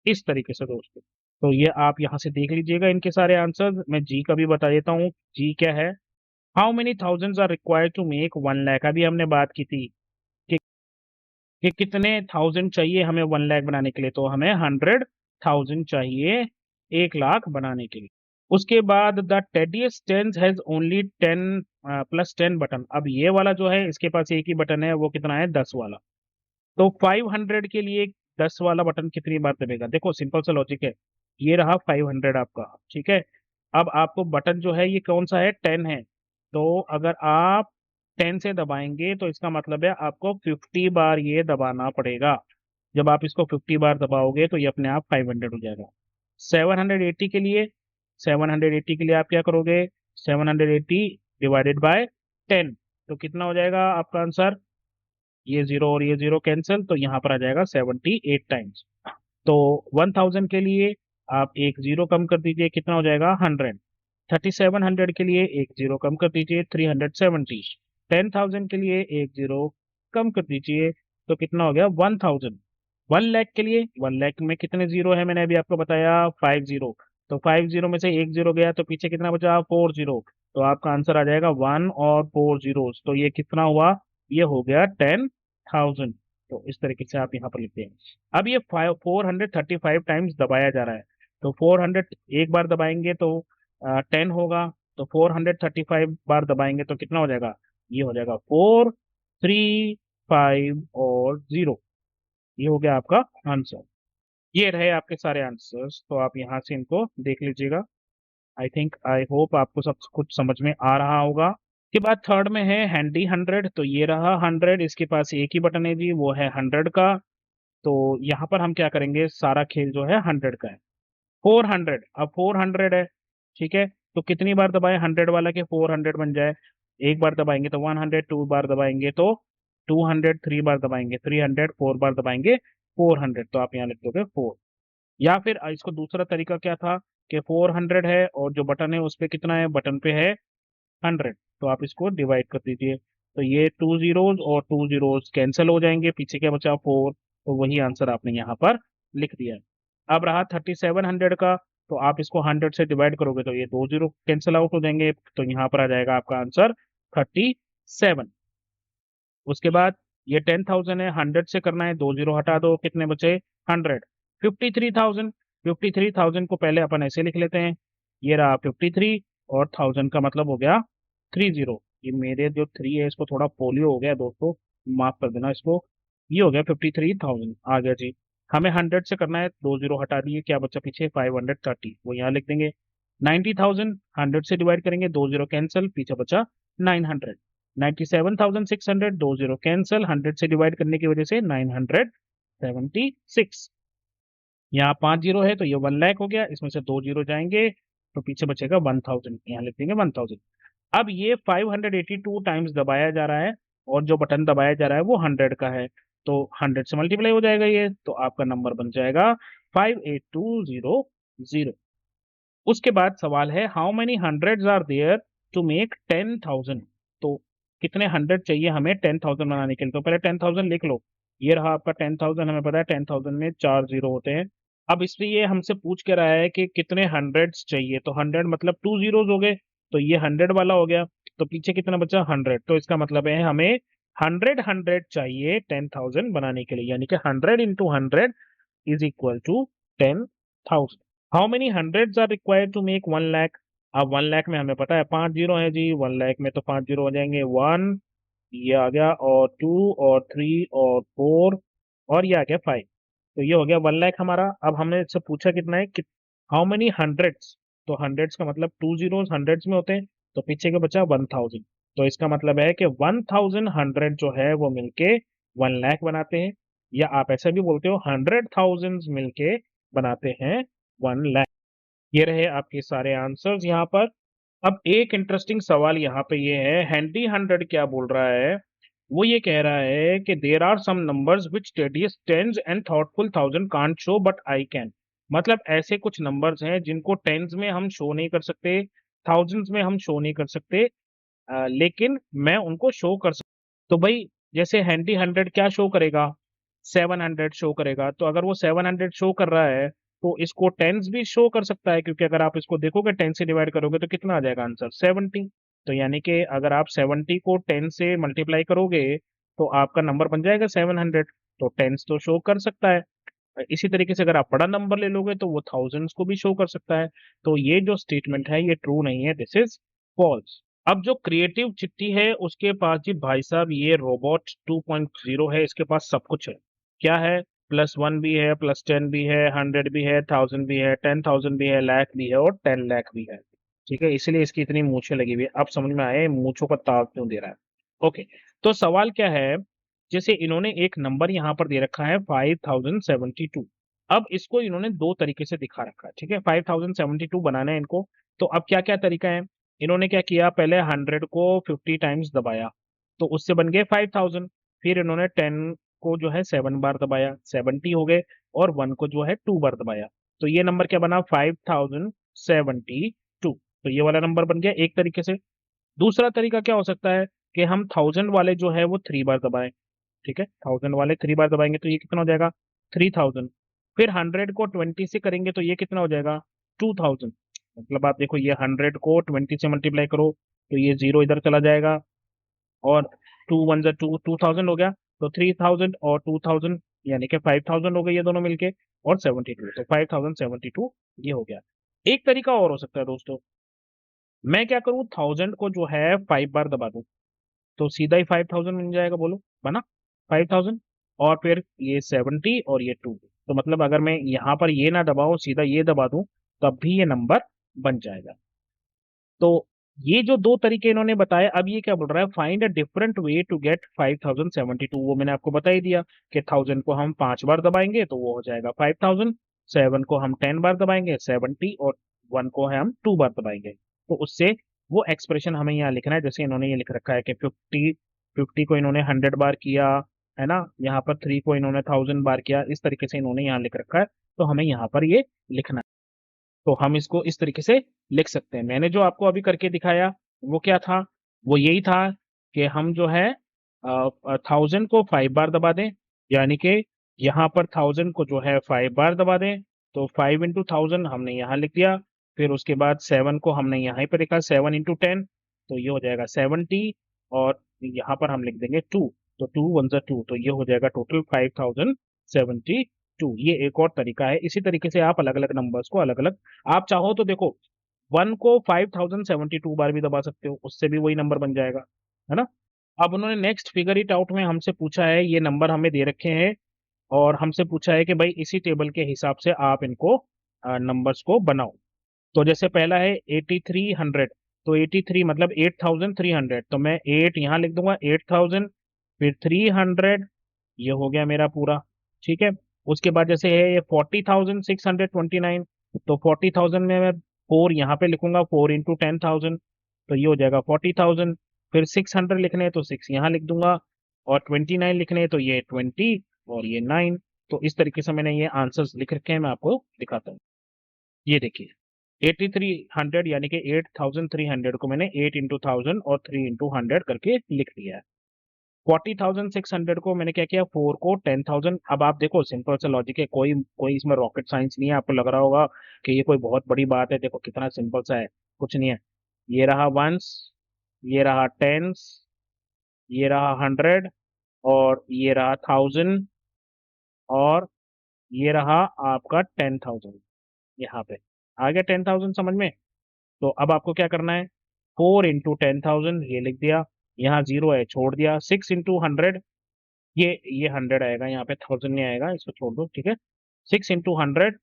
इस तरीके से दोस्तों, तो ये आप यहाँ से देख लीजिएगा इनके सारे आंसर। मैं जी का भी बता देता हूँ, जी क्या है, how many thousands are required to make 1 lakh. अभी हमने बात की थी कि, कि कितने 1000 चाहिए हमें 1 लाख बनाने के लिए, तो हमें 100,000 चाहिए 1 लाख बनाने के लिए। उसके बाद the tedious tens has only 10 + 10 button. अब ये वाला जो है इसके पास एक ही बटन है, वो कितना है, 10 वाला। तो 500 के लिए 10 वाला बटन कितनी बार दबेगा, देखो सिंपल सा लॉजिक है। ये रहा 500 आपका, ठीक है। अब आपको बटन जो है ये कौन सा है, 10 है। तो अगर आप 10 से दबाएंगे तो इसका मतलब है आपको 50 बार ये दबाना पड़ेगा। जब आप इसको 50 बार दबाओगे तो ये अपने आप 500 हो जाएगा। 780 के लिए, 780 के लिए आप क्या करोगे, 780 डिवाइडेड बाय 10, तो कितना हो जाएगा आपका आंसर, ये जीरो और ये जीरो कैंसिल, तो यहाँ पर आ जाएगा 78 टाइम्स। तो 1000 के लिए आप एक जीरो कम कर दीजिए, कितना हो जाएगा, 100। 3700 के लिए एक जीरो कम कर दीजिए, 370। 10,000 के लिए एक जीरो कम कर दीजिए, तो कितना हो गया, 1000। 1 लाख के लिए, 1 लाख में कितने जीरो है, मैंने अभी आपको बताया 5 जीरो। तो 5 जीरो में से एक जीरो गया, तो पीछे कितना बचा, 4 जीरो। तो आपका आंसर आ जाएगा 1 और 4 जीरो, तो ये कितना हुआ, ये हो गया 10,000। तो इस तरीके से आप यहाँ पर लिखते हैं। अब ये 435 टाइम्स दबाया जा रहा है, तो 400 एक बार दबाएंगे तो 10 होगा। तो 435 बार दबाएंगे तो कितना हो जाएगा? ये हो जाएगा 4, 3, 5 और 0। ये हो गया आपका आंसर। ये रहे आपके सारे आंसर्स, तो आप यहाँ से इनको देख लीजिएगा। आई होप आपको सब कुछ समझ में आ रहा होगा। के बाद थर्ड में है हैंडी 100। तो ये रहा 100, इसके पास एक ही बटन है जी, वो है 100 का। तो यहाँ पर हम क्या करेंगे, सारा खेल जो है 100 का है। 400, अब 400 है, ठीक है। तो कितनी बार दबाए 100 वाला के 400 बन जाए? एक बार दबाएंगे तो 100, 2 बार दबाएंगे तो 200, 3 बार दबाएंगे 300, 4 बार दबाएंगे 400। तो आप यहाँ लिख दोगे 4। या फिर इसको दूसरा तरीका क्या था कि 400 है और जो बटन है उस पे कितना है, बटन पे है 100। तो आप इसको डिवाइड कर दीजिए। तो ये 2 जीरोज और 2 जीरोज कैंसिल हो जाएंगे, पीछे क्या बचा 4। तो वही आंसर आपने यहाँ पर लिख दिया है। अब रहा 3700 का। तो आप इसको 100 से डिवाइड करोगे तो ये 2 जीरो कैंसिल आउट हो जाएंगे, तो यहाँ पर आ जाएगा आपका आंसर 37। उसके बाद ये 10,000 है, 100 से करना है, 2 जीरो हटा दो, कितने बचे 100। 53,000, 53,000 को पहले अपन ऐसे लिख लेते हैं। ये रहा 53 और 1000 का मतलब हो गया 30। ये मेरे जो 3 है इसको थोड़ा पोलियो हो गया दोस्तों, माफ कर देना इसको। ये हो गया 53,000 आ गया जी। हमें 100 से करना है, 2 जीरो हटा दिए, क्या बचा पीछे 530, वो यहाँ लिख देंगे। 90,000 100 से डिवाइड करेंगे, 2 जीरो कैंसिल, पीछे बचा 900। 97,600, 2 जीरो कैंसिल, 100 से डिवाइड करने की वजह से 976। यहाँ 5 जीरो है तो ये 1 लाख हो गया, इसमें से 2 जीरो जाएंगे तो पीछे बचेगा 1000, यहाँ लिख देंगे 1000। अब ये 582 टाइम्स दबाया जा रहा है और जो बटन दबाया जा रहा है वो 100 का है। तो 100 से मल्टीप्लाई हो जाएगा ये, तो आपका नंबर बन जाएगा 58200। उसके बाद सवाल है how many hundreds are there to make 10,000। तो कितने 100 चाहिए हमें 10,000 बनाने के लिए? तो पहले 10,000 लिख लो। ये रहा आपका 10,000, हमें पता है 10,000 में 4 जीरो होते हैं। अब इसलिए ये हमसे पूछ के रहा है कि कितने हंड्रेड्स चाहिए, तो 100 मतलब 2 जीरोज हो गए, तो ये 100 वाला हो गया। तो पीछे कितना बचा 100, तो इसका मतलब है हमें 100 चाहिए 10,000 बनाने के लिए, यानी कि 100 × 100 is equal to 10,000। How many hundreds are required to make 1 lakh? अब 1 लाख में हमें पता है 5 जीरो है जी, 1 लाख में तो 5 जीरो हो जाएंगे, 1 ये आ गया और 2 और 3 और 4 और ये आ गया 5। तो ये हो गया 1 लाख हमारा। अब हमने इससे पूछा कितना है कि हाउ मेनी हंड्रेड्स, तो हंड्रेड्स का मतलब 2 जीरोस हंड्रेड्स में होते हैं, तो पीछे के बचा 1000। तो इसका मतलब है कि 1000 जो है वो मिलके 1 लाख बनाते हैं, या आप ऐसा भी बोलते हो 100,000 मिलके बनाते हैं 1 लाख। ये रहे आपके सारे आंसर्स यहाँ पर। अब एक इंटरेस्टिंग सवाल यहाँ पे ये है, हैंडी 100 क्या बोल रहा है? वो ये कह रहा है कि there are some numbers which tedious tens and thoughtful thousand can't show but I can. मतलब ऐसे कुछ नंबर्स हैं जिनको टेंस में हम शो नहीं कर सकते, थाउजेंड्स में हम शो नहीं कर सकते, लेकिन मैं उनको शो कर सकता। तो भाई जैसे हैंडी 100 क्या शो करेगा, 700 शो करेगा। तो अगर वो 700 शो कर रहा है तो इसको टेंस भी शो कर सकता है, क्योंकि अगर आप इसको देखोगे 10 से डिवाइड करोगे तो कितना आ जाएगा आंसर 70। तो यानी कि अगर आप 70 को 10 से मल्टीप्लाई करोगे तो आपका नंबर बन जाएगा 700। तो टेंस तो शो कर सकता है। इसी तरीके से अगर आप बड़ा नंबर ले लोगे तो वो थाउजेंड्स को भी शो कर सकता है। तो ये जो स्टेटमेंट है ये ट्रू नहीं है, दिस इज फॉल्स। अब जो क्रिएटिव चिट्ठी है उसके पास जी भाई साहब ये रोबोट 2.0 है, इसके पास सब कुछ है। क्या है? +1 भी है, +10 भी है, 100 भी है, 1000 भी है, 10,000 भी है, लाख भी है और 10 लाख भी है। ठीक है, इसलिए इसकी इतनी मूछें लगी हुई है। अब समझ में आए मूछों का ताव क्यों दे रहा है। ओके, तो सवाल क्या है, जैसे इन्होंने एक नंबर यहाँ पर दे रखा है 5072। अब इसको इन्होंने दो तरीके से दिखा रखा है, ठीक है। 5072 बनाना है इनको। तो अब क्या क्या तरीका है, इन्होंने क्या किया, पहले 100 को 50 टाइम्स दबाया तो उससे बन गए 5000। फिर इन्होंने 10 को जो है 7 बार दबाया, 70 हो गए, और 1 को जो है 2 बार दबाया। तो ये नंबर क्या बना 5072। तो ये वाला नंबर बन गया एक तरीके से। दूसरा तरीका क्या हो सकता है कि हम 1000 वाले जो है वो 3 बार दबाएं। ठीक है, 1000 वाले 3 बार दबाएंगे तो ये कितना हो जाएगा 3000। फिर 100 को 20 से करेंगे तो ये कितना हो जाएगा 2000। मतलब आप देखो ये 100 को 20 से मल्टीप्लाई करो तो ये जीरो इधर चला जाएगा, और 2 1 जा 2, 2000 हो गया। तो 3000 और 2000 यानी कि 5000 हो गए ये दोनों मिलके। और 72, तो 5072 ये हो गया। एक तरीका और हो सकता है दोस्तों, मैं क्या करूं, 1000 को जो है 5 बार दबा दूं, तो सीधा ही 5000 बन जाएगा, बोलो बना 5000। और फिर ये 70 और ये 2, तो मतलब अगर मैं यहाँ पर ये ना दबाऊं, सीधा ये दबा दूं, तब भी ये नंबर बन जाएगा। तो ये जो दो तरीके इन्होंने बताए, अब ये क्या बोल रहा है, find a different way to get 5072, वो मैंने आपको बता ही दिया कि 1000 को हम 5 बार दबाएंगे तो वो हो जाएगा 5000, 7 को हम 10 बार दबाएंगे 70, और 1 को हम 2 बार दबाएंगे, तो उससे वो एक्सप्रेशन हमें यहाँ लिखना है। जैसे इन्होंने ये लिख रखा है कि 50 को इन्होंने 100 बार किया, है ना, यहाँ पर 3 को इन्होंने 1000 बार किया, इस तरीके से इन्होंने यहाँ लिख रखा है, तो हमें यहाँ पर ये लिखना है। तो हम इसको इस तरीके से लिख सकते हैं। मैंने जो आपको अभी करके दिखाया वो क्या था, वो यही था कि हम जो है 1000 को 5 बार दबा दें, यानी कि यहाँ पर 1000 को जो है 5 बार दबा दें, तो 5 इंटू 1000 हमने यहाँ लिख दिया। फिर उसके बाद 7 को हमने यहाँ पर लिखा 7 इंटू 10, तो ये हो जाएगा 70, और यहाँ पर हम लिख देंगे 2, तो 2 1 2, तो ये हो जाएगा टोटल 5072। ये एक और तरीका है। इसी तरीके से आप अलग अलग नंबर्स को अलग अलग, आप चाहो तो देखो 1 को 5072 बार भी दबा सकते हो, उससे भी वही नंबर बन जाएगा, है ना। अब उन्होंने नेक्स्ट फिगर इट आउट में हमसे पूछा है, ये नंबर हमें दे रखे हैं और हमसे पूछा है कि भाई इसी टेबल के हिसाब से आप इनको नंबर्स को बनाओ। तो जैसे पहला है 8300, तो 83 मतलब 8300, तो मैं 8 यहाँ लिख दूंगा 8000, फिर 300, ये हो गया मेरा पूरा, ठीक है। उसके बाद जैसे है ये 40,629, तो 40,000 में मैं 4 यहाँ पे लिखूंगा, 4 इंटू 10,000, तो ये हो जाएगा 40,000। फिर 600 लिखने हैं तो 6 यहाँ लिख दूंगा, और 29 लिखने हैं तो ये 20 और ये 9। तो इस तरीके से मैंने ये आंसर्स लिख रखे हैं, मैं आपको दिखाता हूँ। ये देखिए 8300 यानी कि 8300 को मैंने 8 इंटू 1000 और 3 इंटू 100 करके लिख दिया है। 40,600 को मैंने क्या किया, 4 को 10,000। अब आप देखो सिंपल सा लॉजिक है, कोई कोई इसमें रॉकेट साइंस नहीं है। आपको लग रहा होगा कि ये कोई बहुत बड़ी बात है, देखो कितना सिंपल सा है, कुछ नहीं है। ये रहा वंस, ये रहा टेंस, ये रहा 100, और ये रहा 1000, और ये रहा आपका 10,000। यहाँ पे आ गया 10,000 समझ में। तो अब आपको क्या करना है, 4 इंटू 10,000 ये लिख दिया, यहाँ जीरो है छोड़ दिया, 6 इंटू 100, ये 100 आएगा, यहाँ पे 1000 नहीं आएगा, इसको छोड़ दो, ठीक है। 6 इंटू 100,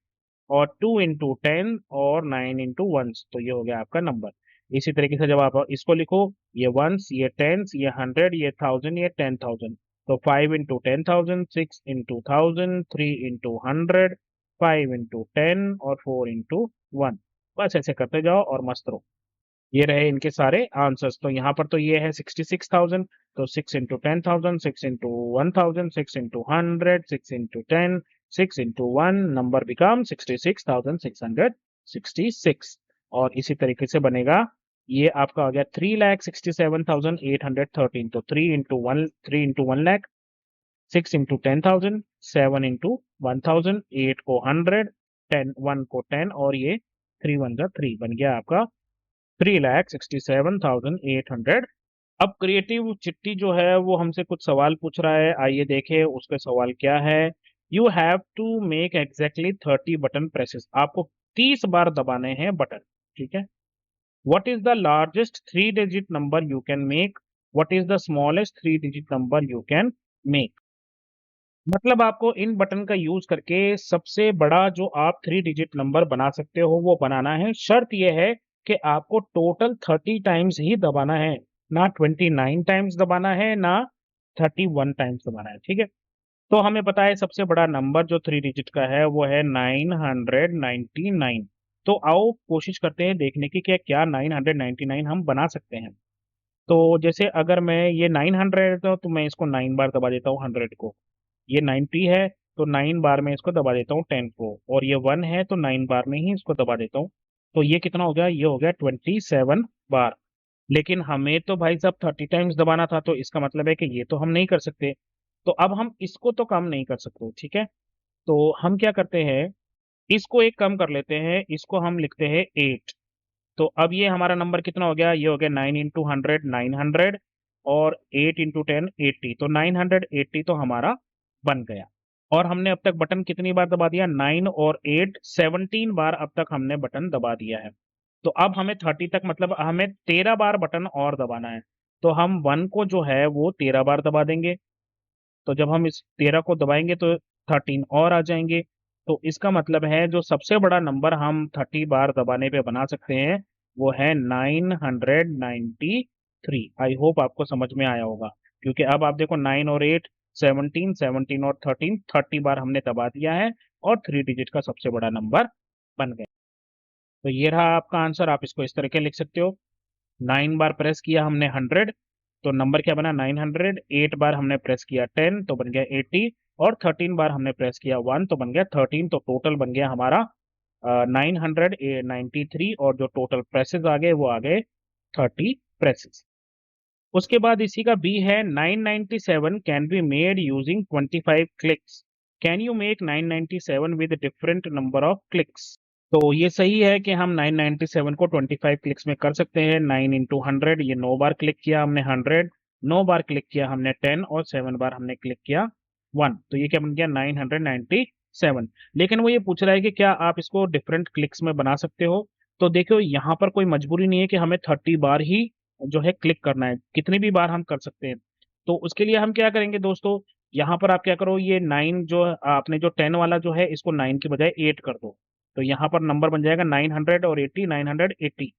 और 2 इंटू 10, और 9 इंटू वंस, तो ये हो गया आपका नंबर। इसी तरीके से जब आप इसको लिखो, ये वंस, ये टेंस, ये 100, ये 1000, ये 10,000, तो 5 इंटू 10,000, 6 इंटू 1000, 3 इंटू 100, 5 इंटू 10, और 4 इंटू 1। बस ऐसे करते जाओ और मस्त रहो। ये रहे इनके सारे आंसर्स। तो यहाँ पर तो ये है 66,000, तो 6 into 10,000, 6 into 1000, 6 into 100, 6 into 10, 6 into 1, number become 66,666। और इसी तरीके से बनेगा, ये आपका आ गया 3,67,813, तो 3 इंटू 1 लाख, 6 इंटू 10,000, 7 इंटू 1000, 8 को 100, 1 को 10, और ये 3 1 3 बन गया आपका 3,67,800। अब क्रिएटिव चिट्टी जो है वो हमसे कुछ सवाल पूछ रहा है, आइए देखें उसके सवाल क्या है। You have to make exactly 30 button presses, आपको 30 बार दबाने हैं बटन, ठीक है। What is the largest 3 digit number you can make, what is the smallest 3 digit number you can make. मतलब आपको इन बटन का यूज करके सबसे बड़ा जो आप 3 डिजिट नंबर बना सकते हो वो बनाना है। शर्त यह है कि आपको टोटल 30 टाइम्स ही दबाना है, ना 29 टाइम्स दबाना है, ना 31 टाइम्स दबाना है, ठीक है। तो हमें पता है सबसे बड़ा नंबर जो 3 डिजिट का है वो है 999। तो आओ कोशिश करते हैं देखने की कि क्या 999 हम बना सकते हैं। तो जैसे अगर मैं ये 900 है तो मैं इसको 9 बार दबा देता हूँ 100 को। ये 90 है तो 9 बार में इसको दबा देता हूँ 10 को, और ये 1 है तो 9 बार में ही इसको दबा देता हूँ। तो ये कितना हो गया, ये हो गया 27 बार। लेकिन हमें तो भाई साहब 30 टाइम्स दबाना था, तो इसका मतलब है कि ये तो हम नहीं कर सकते। तो अब हम इसको तो कम नहीं कर सकते, ठीक है। तो हम क्या करते हैं, इसको एक कम कर लेते हैं, इसको हम लिखते हैं 8। तो अब ये हमारा नंबर कितना हो गया, ये हो गया 9 इंटू 100 900, और 8 इंटू 10 80, तो 980 तो हमारा बन गया। और हमने अब तक बटन कितनी बार दबा दिया, 9 और 8 17 बार अब तक हमने बटन दबा दिया है। तो अब हमें 30 तक, मतलब हमें 13 बार बटन और दबाना है। तो हम 1 को जो है वो 13 बार दबा देंगे। तो जब हम इस 13 को दबाएंगे तो 13 और आ जाएंगे। तो इसका मतलब है जो सबसे बड़ा नंबर हम 30 बार दबाने पे बना सकते हैं वो है 993। आई होप आपको समझ में आया होगा, क्योंकि अब आप देखो 9 और 8 17, 17 और 13, 30 बार हमने दबा दिया है और 3 डिजिट का सबसे बड़ा नंबर बन गया। तो ये रहा आपका आंसर। आप इसको इस तरीके लिख सकते हो, 9 बार प्रेस किया हमने 100, तो नंबर क्या बना 900। 8 बार हमने प्रेस किया 10 तो बन गया 80, और 13 बार हमने प्रेस किया 1 तो बन गया 13। तो टोटल बन गया हमारा 993, और जो टोटल प्रेसेस आ गए वो आ गए 30 प्रेसेस। उसके बाद इसी का बी है, 997 can be made using 25 clicks. Can you make 997 with different number of clicks. तो ये सही है कि हम 997 को 25 क्लिक्स में कर सकते हैं। 9 इंटू 100, ये 9 बार क्लिक किया हमने 100, 9 बार क्लिक किया हमने 10, और 7 बार हमने क्लिक किया 1। तो ये क्या बन गया 997। लेकिन वो ये पूछ रहा है कि क्या आप इसको डिफरेंट क्लिक्स में बना सकते हो। तो देखो यहाँ पर कोई मजबूरी नहीं है कि हमें 30 बार ही जो है क्लिक करना है, कितनी भी बार हम कर सकते हैं। तो उसके लिए हम क्या करेंगे दोस्तों, यहाँ पर आप क्या करो, ये 9 जो आपने जो 10 वाला जो है इसको 9 की बजाय 8 कर दो। तो यहाँ पर नंबर बन जाएगा 900 और 80, 980।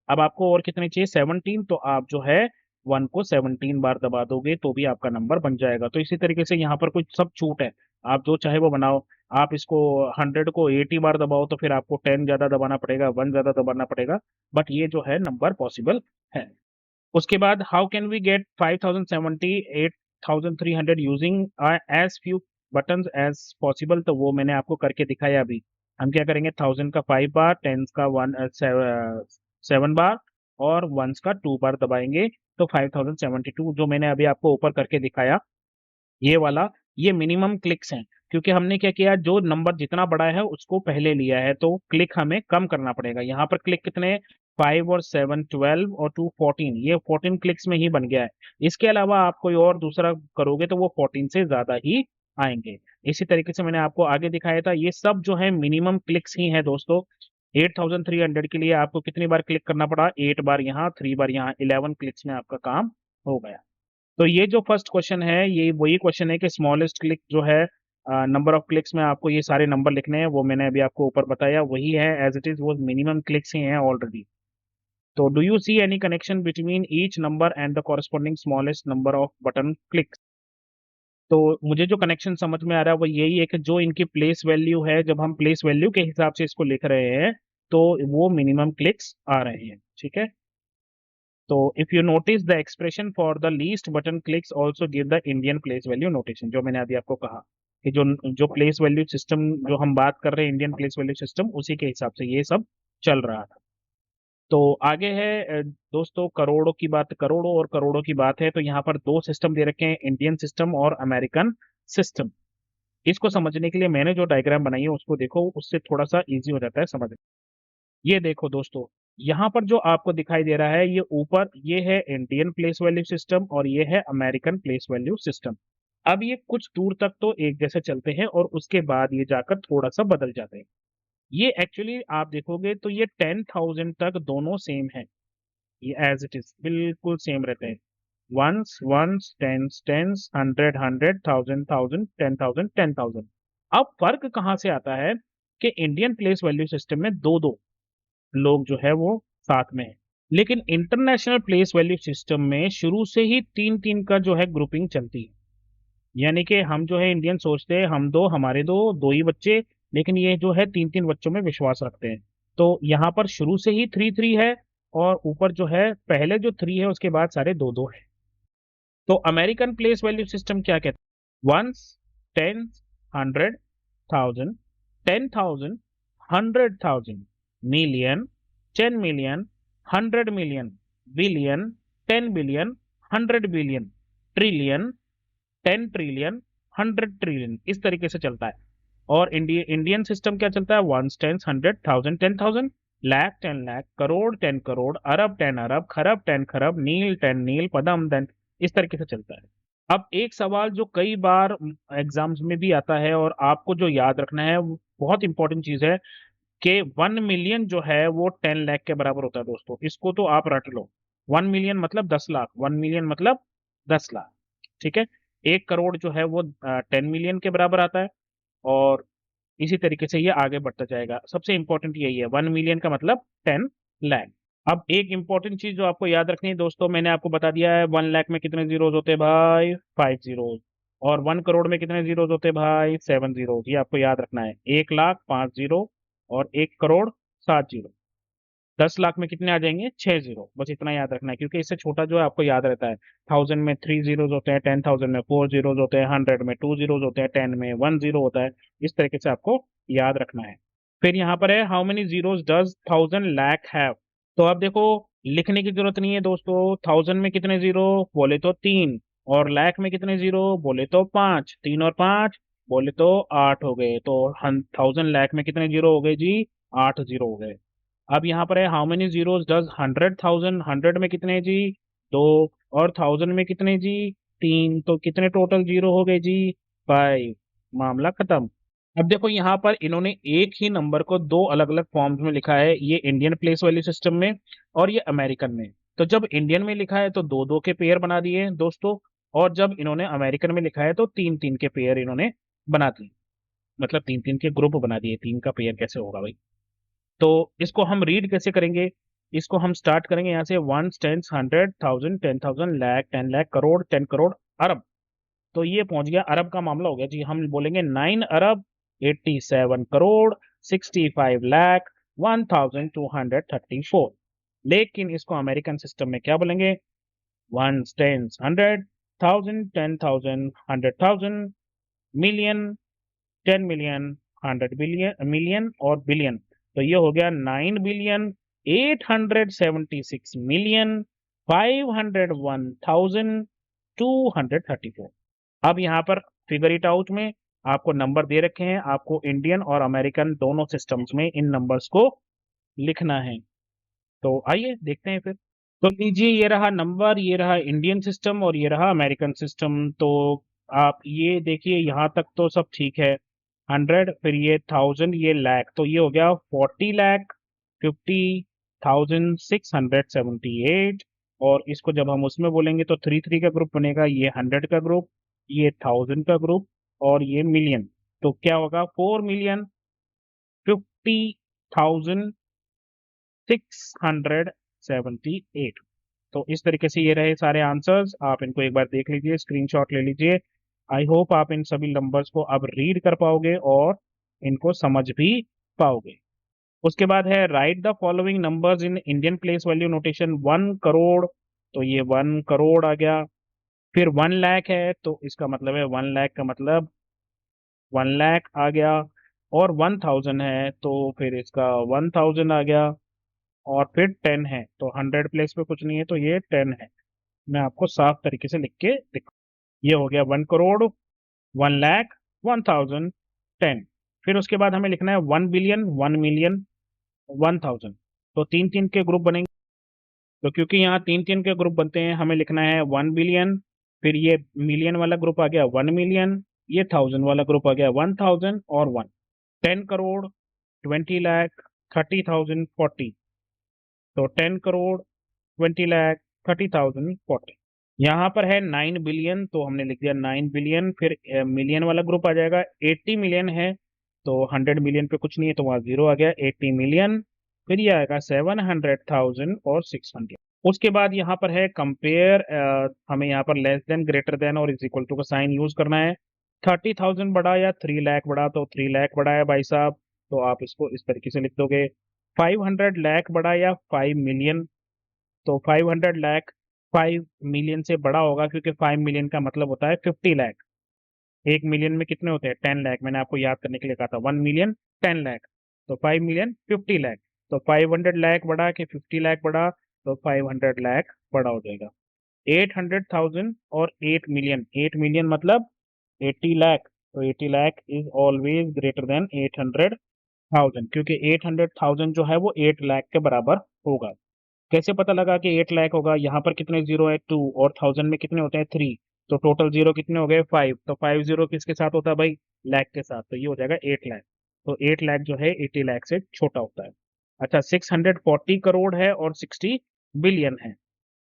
अब आपको और कितने चाहिए 17, तो आप जो है 1 को 17 बार दबा दोगे तो भी आपका नंबर बन जाएगा। तो इसी तरीके से यहाँ पर कुछ सब छूट है, आप जो चाहे वो बनाओ। आप इसको 100 को 80 बार दबाओ तो फिर आपको 10 ज्यादा दबाना पड़ेगा, 1 ज्यादा दबाना पड़ेगा, बट ये जो है नंबर पॉसिबल है। उसके बाद how can we get 5070 8300 using as few buttons as possible. तो वो मैंने आपको करके दिखाया अभी। हम क्या करेंगे, 1000 का 5 बार, 10 का 7 बार, और 1 का 2 बार दबाएंगे। तो 5072 जो मैंने अभी आपको ऊपर करके दिखाया ये वाला, ये मिनिमम क्लिक्स हैं। क्योंकि हमने क्या किया, जो नंबर जितना बड़ा है उसको पहले लिया है, तो क्लिक हमें कम करना पड़ेगा। यहाँ पर क्लिक कितने, 5 और 7 12 और 2 14, ये 14 क्लिक्स में ही बन गया है। इसके अलावा आप कोई और दूसरा करोगे तो वो 14 से ज्यादा ही आएंगे। इसी तरीके से मैंने आपको आगे दिखाया था, ये सब जो है मिनिमम क्लिक्स ही है दोस्तों। 8300 के लिए आपको कितनी बार क्लिक करना पड़ा, 8 बार यहाँ, 3 बार यहाँ, 11 क्लिक्स में आपका काम हो गया। तो ये जो फर्स्ट क्वेश्चन है ये वही क्वेश्चन है कि स्मॉलेस्ट क्लिक जो है, नंबर ऑफ क्लिक्स में आपको ये सारे नंबर लिखने हैं, वो मैंने अभी आपको ऊपर बताया वही है एज इट इज, वो मिनिमम क्लिक्स ही हैं ऑलरेडी। तो do you see any connection between each number and the corresponding smallest number off button clicks. तो मुझे जो कनेक्शन समझ में आ रहा है वो यही है कि जो इनकी प्लेस वैल्यू है, जब हम प्लेस वैल्यू के हिसाब से इसको लिख रहे हैं तो वो मिनिमम क्लिक्स आ रहे हैं। ठीक है, तो if you notice the expression for the least button clicks also give the Indian place value notation, जो मैंने अभी आपको कहा कि जो जो प्लेस वैल्यू सिस्टम जो हम बात कर रहे हैं, इंडियन प्लेस वैल्यू सिस्टम, उसी के हिसाब से ये सब चल रहा था। तो आगे है दोस्तों, करोड़ों की बात, करोड़ों और करोड़ों की बात है। तो यहाँ पर दो सिस्टम दे रखे हैं, इंडियन सिस्टम और अमेरिकन सिस्टम। इसको समझने के लिए मैंने जो डायग्राम बनाई है उसको देखो, उससे थोड़ा सा इजी हो जाता है समझ। ये देखो दोस्तों, यहाँ पर जो आपको दिखाई दे रहा है, ये ऊपर ये है इंडियन प्लेस वैल्यू सिस्टम और ये है अमेरिकन प्लेस वैल्यू सिस्टम। अब ये कुछ दूर तक तो एक जैसे चलते हैं और उसके बाद ये जाकर थोड़ा सा बदल जाते हैं। ये एक्चुअली आप देखोगे तो ये 10,000 तक दोनों सेम है, ये एज इट इज बिल्कुल सेम रहते हैं। Ones ones, tens tens, 100 100, 1000 1000, 10,000 10,000। अब फर्क कहाँ से आता है कि इंडियन प्लेस वैल्यू सिस्टम में दो दो लोग जो है वो साथ में है, लेकिन इंटरनेशनल प्लेस वैल्यू सिस्टम में शुरू से ही तीन तीन का जो है ग्रुपिंग चलती है। यानी कि हम जो है इंडियन सोचते हैं हम दो, हमारे दो दो ही बच्चे, लेकिन ये जो है तीन तीन बच्चों में विश्वास रखते हैं। तो यहाँ पर शुरू से ही 3 3 है, और ऊपर जो है पहले जो 3 है उसके बाद सारे दो दो है। तो अमेरिकन प्लेस वैल्यू सिस्टम क्या कहता है, ones, ten, 100, 1000, 10,000, 100,000, million, 10 million, 100 million, billion, 10 billion, 100 billion, trillion, 10 trillion, 100 trillion, इस तरीके से चलता है। और इंडियन सिस्टम क्या चलता है, वंस, टेंस, 100, 1000, 10,000, लाख, 10 लाख, करोड़, 10 करोड़, अरब, 10 अरब, खरब, 10 खरब, नील, 10 नील, पदम, 10, इस तरीके से चलता है। अब एक सवाल जो कई बार एग्जाम्स में भी आता है और आपको जो याद रखना है, वो बहुत इंपॉर्टेंट चीज है कि 1 मिलियन जो है वो 10 लाख के बराबर होता है दोस्तों। इसको तो आप रट लो। 1 मिलियन मतलब 10 लाख, 1 मिलियन मतलब 10 लाख। ठीक है। 1 करोड़ जो है वो 10 मिलियन के बराबर आता है। और इसी तरीके से ये आगे बढ़ता जाएगा। सबसे इंपॉर्टेंट यही है, 1 मिलियन का मतलब 10 लाख। अब एक इंपॉर्टेंट चीज जो आपको याद रखनी है दोस्तों, मैंने आपको बता दिया है 1 लाख में कितने जीरोज होते हैं भाई, 5 जीरोज। और 1 करोड़ में कितने जीरोज होते हैं भाई, 7 जीरोज। ये आपको याद रखना है। 1 लाख 5 जीरो और 1 करोड़ 7 जीरो। 10 लाख में कितने आ जाएंगे, 6 जीरो। बस इतना याद रखना है, क्योंकि इससे छोटा जो है आपको याद रहता है। 1000 में 3 जीरोज होते हैं, 10,000 में 4 जीरोज होते हैं, 100 में 2 जीरोज होते हैं, 10 में 1 जीरो होता है। इस तरीके से आपको याद रखना है। फिर यहाँ पर है, how many zeros does 1000 lakh have. तो अब देखो, लिखने की जरूरत नहीं है दोस्तों। 1000 में कितने जीरो, बोले तो 3। और लाख में कितने जीरो, बोले तो 5। 3 और 5 बोले तो 8 हो गए। तो 1000 लाख में कितने जीरो हो गए जी, 8 जीरो हो गए। अब यहाँ पर है, हाउ मेनी जीरोज डज 100,000। 100 में कितने जी, 2। और 1000 में कितने जी, 3। तो कितने टोटल जीरो हो गए जी, 5। मामला खत्म। अब देखो, यहाँ पर इन्होंने एक ही नंबर को दो अलग अलग फॉर्म्स में लिखा है। ये इंडियन प्लेस वैल्यू सिस्टम में और ये अमेरिकन में। तो जब इंडियन में लिखा है तो दो दो के पेयर बना दिए दोस्तों। और जब इन्होंने अमेरिकन में लिखा है तो तीन तीन के पेयर इन्होंने बना दिए। मतलब तीन तीन के ग्रुप बना दिए। तीन का पेयर कैसे होगा भाई। तो इसको हम रीड कैसे करेंगे। इसको हम स्टार्ट करेंगे यहाँ से, वन, टेंस, 100,000, 10,000, लाख, 10 लाख, करोड़, 10 करोड़, अरब। तो ये पहुंच गया अरब का मामला हो गया जी। हम बोलेंगे 9 अरब 87 करोड़ 65 लाख 1,234। लेकिन इसको अमेरिकन सिस्टम में क्या बोलेंगे, one, tens, 100,000, 10,000, 100,000, million, 10 million, 100 billion और बिलियन। तो ये हो गया 9,876,501,234। अब यहाँ पर फिगर इट आउट में आपको नंबर दे रखे हैं। आपको इंडियन और अमेरिकन दोनों सिस्टम्स में इन नंबर्स को लिखना है। तो आइए देखते हैं फिर। तो लीजिए, ये रहा नंबर, ये रहा इंडियन सिस्टम और ये रहा अमेरिकन सिस्टम। तो आप ये देखिए, यहाँ तक तो सब ठीक है। 100, फिर ये 1000, ये लाख। तो ये हो गया 40 लाख 50,678। और इसको जब हम उसमें बोलेंगे तो 3 3 का ग्रुप बनेगा। ये 100 का ग्रुप, ये 1000 का ग्रुप और ये मिलियन। तो क्या होगा, 4,50,678। तो इस तरीके से ये रहे सारे आंसर्स। आप इनको एक बार देख लीजिए, स्क्रीनशॉट ले लीजिए। आई होप आप इन सभी नंबर्स को अब रीड कर पाओगे और इनको समझ भी पाओगे। उसके बाद है, right the following numbers in Indian place value notation. 1 crore, तो ये 1 करोड़ आ गया। फिर 1 लाख है, तो इसका मतलब है 1 लाख का मतलब 1 लाख आ गया। और 1000 है तो फिर इसका 1000 आ गया। और फिर 10 है तो 100 प्लेस पे कुछ नहीं है, तो ये 10 है। मैं आपको साफ तरीके से लिख के दिखा। ये हो गया 1 करोड़, 1 लाख, 1000, 10। फिर उसके बाद हमें लिखना है 1 बिलियन, 1 मिलियन, 1000। तो तीन तीन के ग्रुप बनेंगे। तो क्योंकि यहाँ तीन तीन के ग्रुप बनते हैं, हमें लिखना है 1 बिलियन। फिर ये मिलियन वाला ग्रुप आ गया 1 मिलियन। ये 1000 वाला ग्रुप आ गया 1000 और 1। 10 करोड़, 20 लाख, 30,000, 40। तो 10 करोड़, 20 लाख, 30,000, 40। यहाँ पर है 9 बिलियन, तो हमने लिख दिया 9 बिलियन। फिर मिलियन वाला ग्रुप आ जाएगा। 80 मिलियन है तो 100 मिलियन पे कुछ नहीं है, तो वहाँ जीरो आ गया। 80 मिलियन। फिर ये आएगा 700,000 और 600। उसके बाद यहाँ पर है कंपेयर। हमें यहाँ पर लेस देन, ग्रेटर देन और इज इक्वल टू का साइन यूज करना है। 30,000 बड़ा या 3 लाख बड़ा, तो 3 लाख बड़ा है भाई साहब। तो आप इसको इस तरीके से लिख दोगे। 500 लाख बड़ा या 5 मिलियन, तो 500 लाख 5 मिलियन से बड़ा होगा, क्योंकि 5 मिलियन का मतलब होता है 50 लाख। 1 मिलियन में कितने होते हैं, 10 लाख। मैंने आपको याद करने के लिए कहा था 1 मिलियन, 10 लाख। तो 5 मिलियन, 50 लाख। तो 500 लाख बड़ा कि 50 लाख बड़ा, तो 500 लाख बड़ा हो जाएगा। 800,000 और 8 मिलियन। 8 मिलियन मतलब 80 लाख। तो 80 lakh is always greater than 800,000, क्योंकि 800,000 जो है वो 8 लाख के बराबर होगा। कैसे पता लगा कि 8 लाख होगा, यहाँ पर कितने जीरो है, 2। और 1000 में कितने होते हैं, 3। तो टोटल जीरो कितने हो गए 5, तो 50 किसके साथ होता है भाई, लाख के साथ, तो ये हो जाएगा 8 लाख। तो 8 लाख जो है 80 लाख से छोटा होता है। अच्छा, 640 करोड़ है और 60 बिलियन है।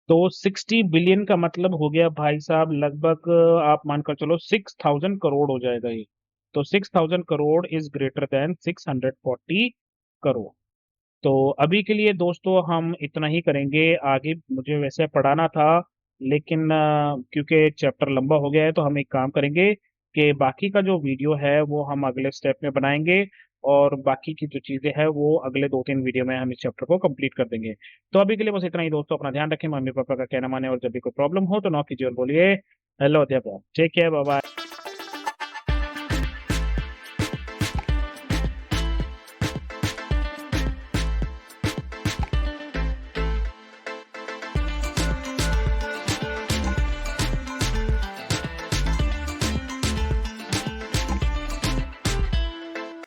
तो 60 बिलियन का मतलब हो गया भाई साहब लगभग आप मानकर चलो 6000 करोड़ हो जाएगा ये। तो 6000 crore is greater than 640 crore. तो अभी के लिए दोस्तों हम इतना ही करेंगे। आगे मुझे वैसे पढ़ाना था, लेकिन क्योंकि चैप्टर लंबा हो गया है, तो हम एक काम करेंगे कि बाकी का जो वीडियो है वो हम अगले स्टेप में बनाएंगे, और बाकी की जो चीज़ें हैं वो अगले 2-3 वीडियो में हम इस चैप्टर को कंप्लीट कर देंगे। तो अभी के लिए बस इतना ही दोस्तों, अपना ध्यान रखें, मम्मी पापा का कहना माने, और जब भी कोई प्रॉब्लम हो तो नॉक कीजिए और बोलिए हेलो अध्यापक, टेक केयर, बाय बाय।